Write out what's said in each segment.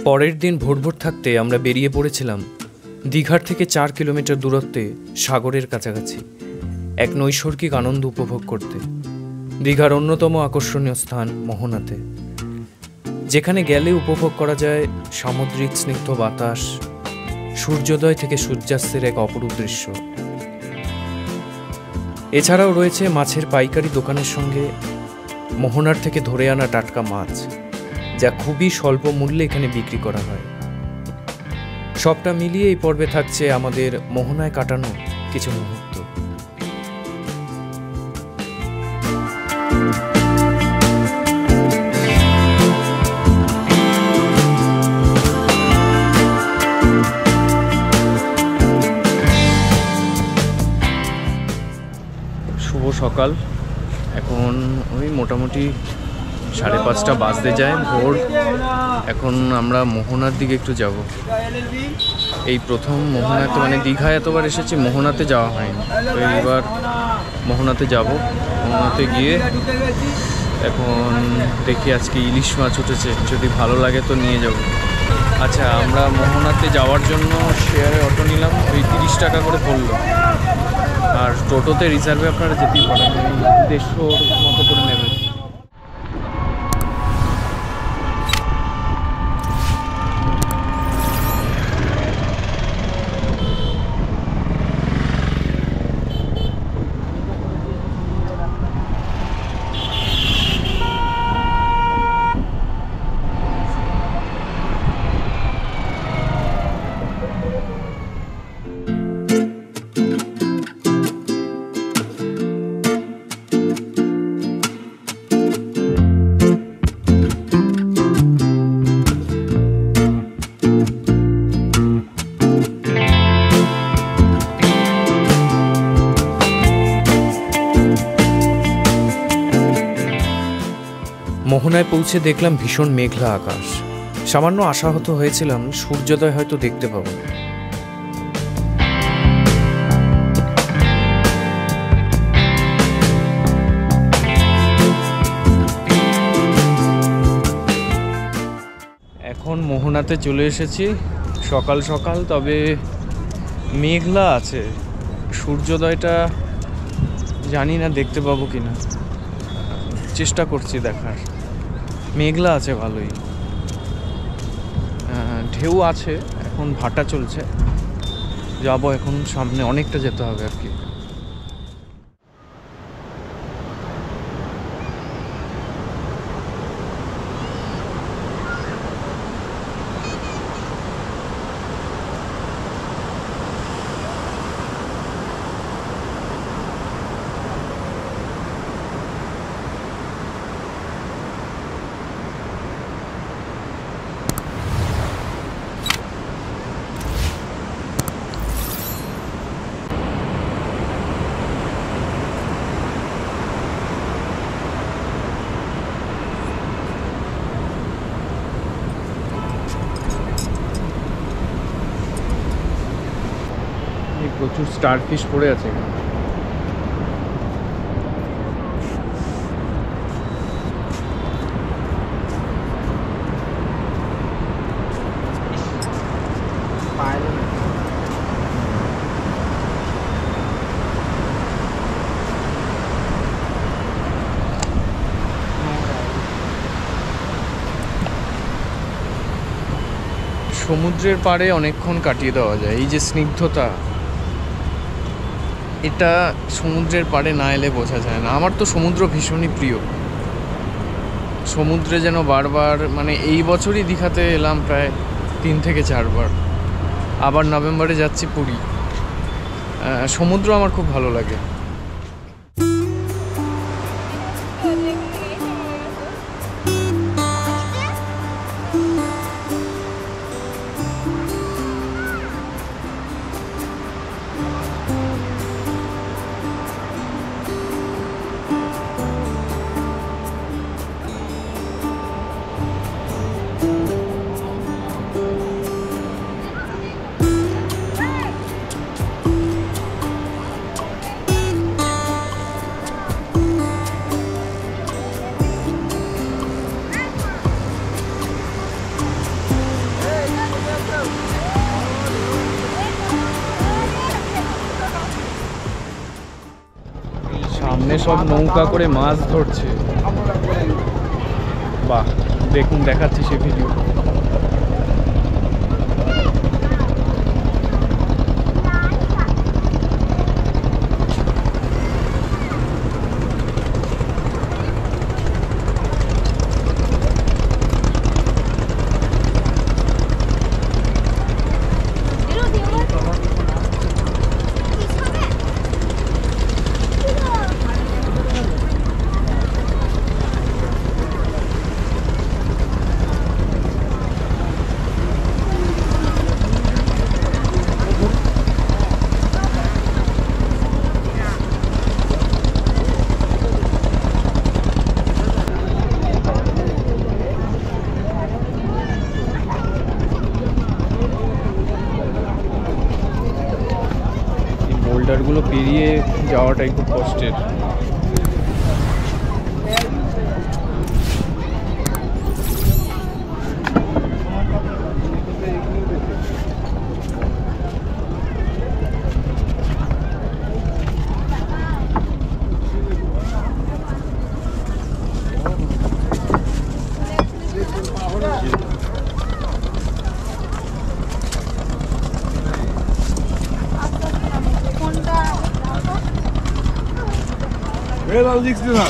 পরের দিন ভোর ভোর থাকতে আমরা বেরিয়ে পড়েছিলাম দীঘার থেকে 4 কিলোমিটার দূরত্বে সাগরের কাছাকাছি এক নৈসর্গিক আনন্দ উপভোগ করতে। দীঘার অন্যতম আকর্ষণীয় স্থান মোহনাতে, যেখানে গেলে উপভোগ করা যায় সামুদ্রিক স্নিগ্ধ বাতাস, সূর্যোদয় থেকে সূর্যাস্তের এক অপরূপ দৃশ্য। এছাড়াও রয়েছে মাছের পাইকারি দোকানের সঙ্গে মোহনার থেকে ধরে আনা টাটকা মাছ, যা খুবই স্বল্প মূল্যে এখানে বিক্রি করা হয়। সবটা মিলিয়ে এই পর্বে থাকছে আমাদের মোহনায় কাটানো কিছু মুহূর্ত। শুভ সকাল। এখন ওই মোটামুটি 5:30 বাজতে যায় ভোর। এখন আমরা মোহনার দিকে একটু যাব। এই প্রথম মোহনাতে, মানে দীঘায় এতবার এসেছি, মোহনাতে যাওয়া হয়নি, তো এইবার মোহনাতে যাব। মোহনাতে গিয়ে এখন দেখি আজকে ইলিশ মাছ উঠেছে, যদি ভালো লাগে তো নিয়ে যাব। আচ্ছা, আমরা মোহনাতে যাওয়ার জন্য শেয়ারে অটো নিলাম, ওই 30 টাকা করে পড়লো। আর টোটোতে রিজার্ভে আপনারা যেতেই পারেন, 150 মতো করে নেবে। মোহনায় পৌঁছে দেখলাম ভীষণ মেঘলা আকাশ। সামান্য আশাহত হয়েছিলাম সূর্যোদয় হয়তো দেখতে পাবো। এখন মোহনাতে চলে এসেছি সকাল সকাল, তবে মেঘলা আছে। সূর্যোদয়টা জানি না দেখতে পাবো কিনা, চেষ্টা করছি দেখার। মেঘলা আছে ভালোই, ঢেউ আছে, এখন ভাটা চলছে। যাবো এখন, সামনে অনেকটা যেতে হবে আর কি। প্রচুর স্টারফিশ পড়ে আছে এখানে। সমুদ্রের পাড়ে অনেকক্ষণ কাটিয়ে দেওয়া যায়। এই যে স্নিগ্ধতা, এটা সমুদ্রের পাড়ে না এলে বোঝা যায় না। আমার তো সমুদ্র ভীষণই প্রিয়। সমুদ্রে যেন বারবার, মানে এই বছরই দীঘাতে এলাম প্রায় 3 থেকে 4 বার। আবার নভেম্বরে যাচ্ছি পুরী। সমুদ্র আমার খুব ভালো লাগে। সামনে সব নৌকা করে মাছ ধরছে। বাহ, দেখুন দেখাচ্ছি সে ভিডিও। বোল্ডারগুলো পেরিয়ে যাওয়াটাই খুব কষ্টের। Helal diksin ha.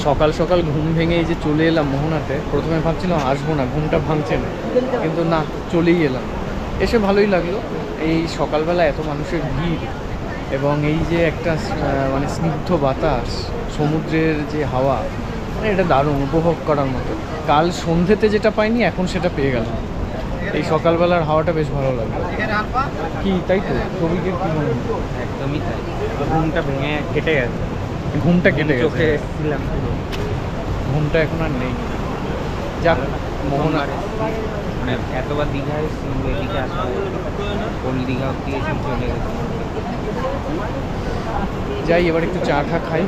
সকাল সকাল ঘুম ভেঙে এই যে চলে এলাম মোহনাতে। প্রথমে ভাবছিলাম আসবো না, ঘুমটা ভাঙছে না, কিন্তু না, চলেই এলাম। এসে ভালোই লাগলো। এই সকালবেলা এত মানুষের ভিড় এবং এই যে একটা মানে স্নিগ্ধ বাতাস, সমুদ্রের যে হাওয়া, মানে এটা দারুণ উপভোগ করার মতো। কাল সন্ধ্যেতে যেটা পাইনি এখন সেটা পেয়ে গেলাম। এই সকালবেলার হাওয়াটা বেশ ভালো লাগলো। কি তাই তো ছবিকে কি মনে হলো? একদমই তাই। ঘুমটা ভেঙে কেটে গেছে, ঘুমটা কেটে গেছে, চোখে এসেছিলাম, ঘুমটা এখন আর নেই। যাক, মোহনার মানে এতবার দীঘায় এদিকে আসা ওল্ড দীঘা অব্দি এসে চলে গেছে। যাই, এবার একটু চা টা খাই।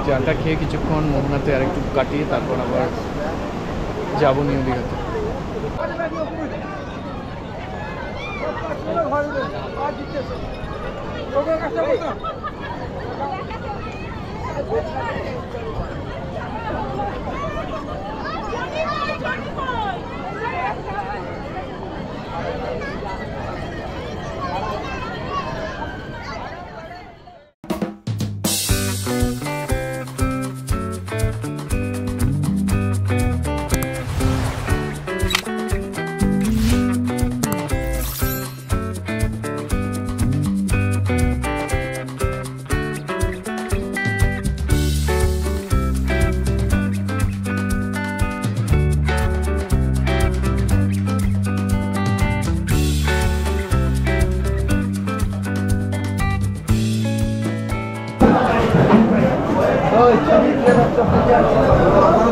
চাটা খেয়ে কিছুক্ষণ মোহনাতে আর একটু কাটিয়ে তারপর আবার যাবো নিউ দীঘাতে।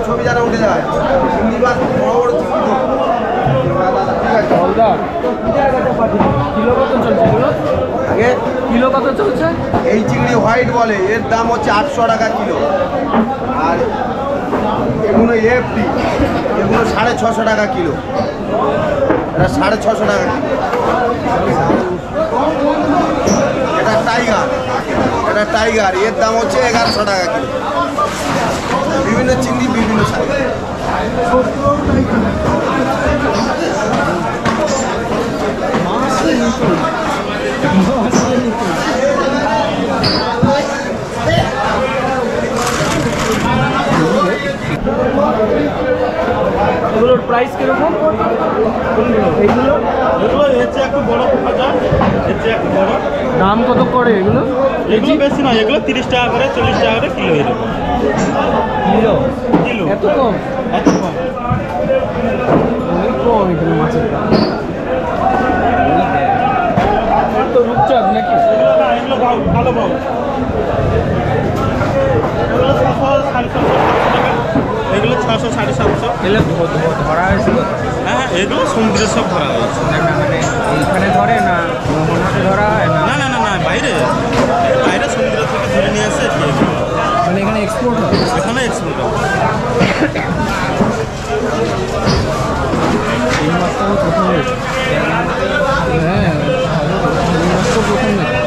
ছবি যারা উঠে যায় কিলো কত চলছে? আগে কিলো কত চলছে? এই চিংড়ি হোয়াইট বলে, এর দাম হচ্ছে 800 টাকা কিলো। আর এগুলো এফডি, এগুলো 650 টাকা কিলো। এটা 650 টাকা কিলো। এটা টাইগার, এটা টাইগার, এর দাম হচ্ছে 1100 টাকা কিলো। বিভিন্ন চিংড়ি বিভিন্ন সাইজ। প্রাইস কিরকম? এইগুলো এগুলো হচ্ছে একটু বড় ভাজা, হচ্ছে একটু বড়। দাম কত করে এগুলো? এগুলো বেশি নয়, এগুলো 30 টাকা করে 40 টাকা করে কিলো এরকম। কিলো? কিলো এত কম? এত কম, অনেক কম এখানে মাছের দাম। তো রূপচাঁদ নাকি? এগুলো না, এগুলো ভালো পাও। এগুলো 600 750 টাকা, এগুলো 600 750। এগুলো ধরা হয়েছিল? হ্যাঁ, এগুলো সমুদ্রের সব ধরা হয়েছে। না মানে এইখানে ধরে না মোহনাতে ধরা হয় না? না না না না, বাইরে বাইরে সমুদ্র থেকে ধরে নিয়ে আসে কি এগুলো। মানে এখানে এক্সপোর্ট হয়? এখানে এক্সপোর্ট হয়। এই মাছটা আমি প্রথম দেখি। হ্যাঁ, এই মাছটা প্রথম দেখি।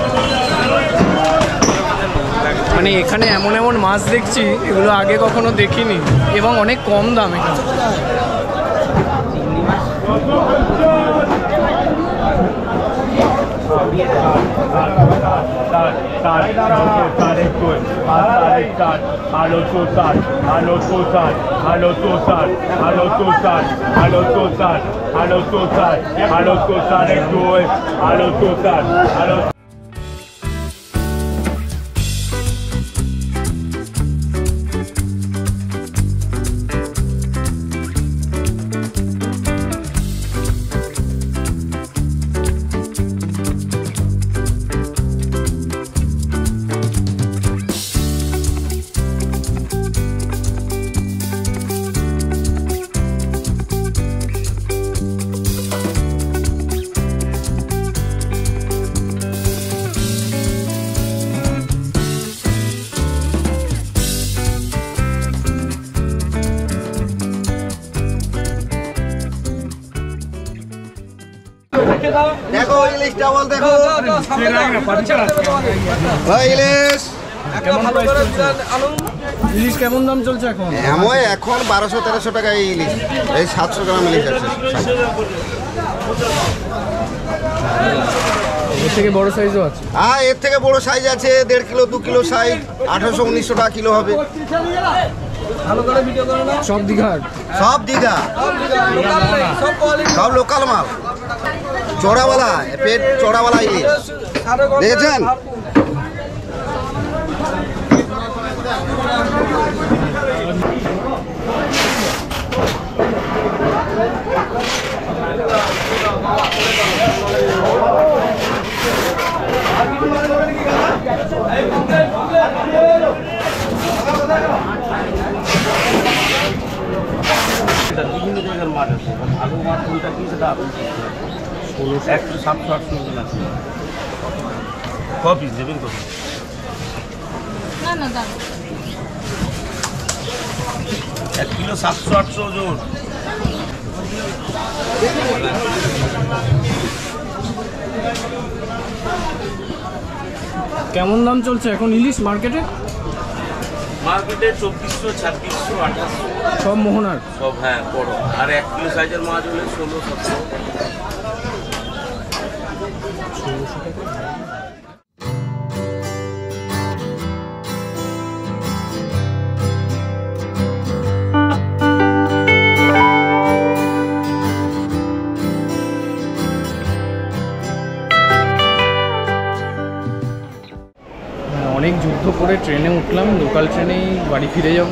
মানে এখানে এমন এমন মাছ দেখছি এগুলো আগে কখনো দেখিনি এবং অনেক কম দাম এখানে। দেখো ইলিশ ডাবল, দেখো ভাই ইলিশ। ইলিশ কেমন দাম চলছে এখন? এমন এখন 1200-1300 টাকা এই ইলিশ, এই 700 গ্রাম ইলিশ আছে। এর থেকে বড় সাইজও আছে? হ্যাঁ, এর থেকে বড় সাইজ আছে, 1.5 কিলো 2 কিলো সাইজ, 1800-1900 টাকা কিলো হবে। সব দীঘার? সব দীঘা, সব লোকাল মাল, চড়াওয়ালা, পেট চড়াওয়ালা ইলিশ দেখেছেন? বিভিন্ন জায়গার মাছ আছে, ভালো মাছ কোনটা কি সেটা আপনি 1600 700 800 আছে। কপিস দেবেন কত? না না দাম 1 কিলো 700 800 ওজন। কেমন দাম চলছে এখন ইলিশ মার্কেটে? মার্কেটে 2400 2600 2800 সব মোহনার? সব, হ্যাঁ বড়। আর 1 কিলো সাইজের মাছ হলে 16 17। অনেক যুদ্ধ করে ট্রেনে উঠলাম, লোকাল ট্রেনেই বাড়ি ফিরে যাব।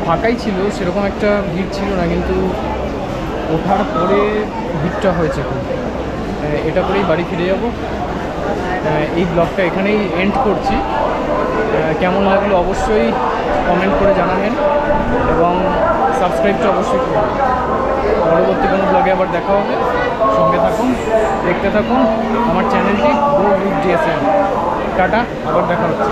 ফাঁকাই ছিল, সেরকম একটা ভিড় ছিল না, কিন্তু ওঠার পরে ভিড়টা হয়েছে খুব। এটা করেই বাড়ি ফিরে যাব। এই ব্লগটা এখানেই এন্ড করছি। কেমন লাগলো অবশ্যই কমেন্ট করে জানাবেন এবং সাবস্ক্রাইবটা অবশ্যই করবেন। পরবর্তী কোনো ব্লগে আবার দেখা হবে। সঙ্গে থাকুন, দেখতে থাকুন আমার চ্যানেলটি গো উইথ ডিএসএম। টাটা, আবার দেখা হচ্ছে।